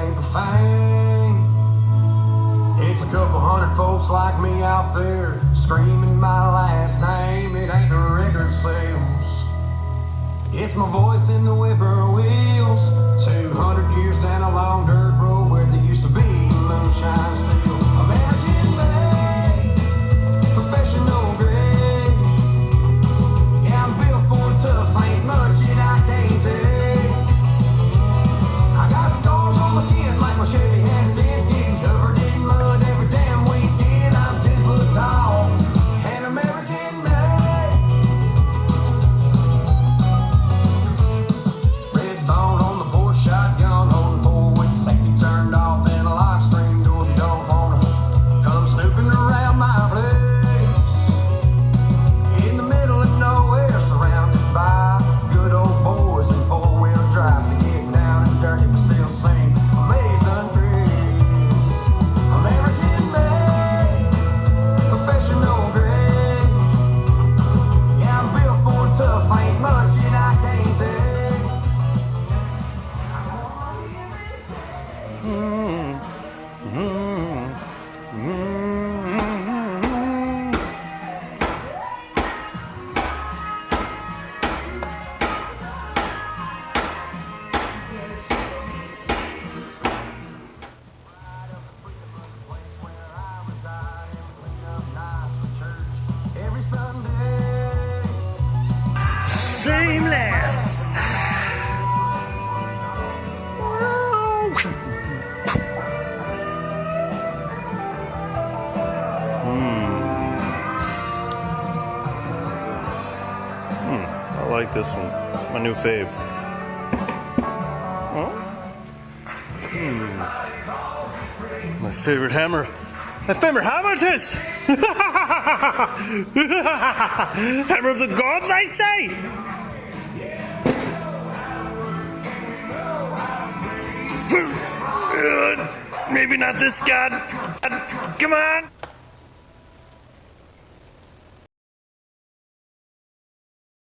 ain't the fame. It's a couple hundred folks like me out there screaming my last name. It ain't the record sales, it's my voice in the whippoorwills. 200 years down a long dirt road where there used to be moonshine still. American made, professional grade. Yeah, I'm built for tough, ain't much yet I can't take. I got scars on my skin like my Chevy has dents, getting covered in mud every damn weekend. I'm 10 foot tall and American made. Red bone on the board, shotgun holding forward with the safety turned off and a lock screen door. You don't wanna come snooping around my place. In the middle of nowhere, surrounded by good old boys and four-wheel drives to get down and dirty but still sing Amazing Grace. American made, professional grade. Yeah, I'm built for tough, ain't much yet I can't take. Every Sunday. Shameless. I like this one. It's my new fave. My favorite hammer. My favorite hammer it is! Hammer of the gods, I say! Maybe not this god. Come on!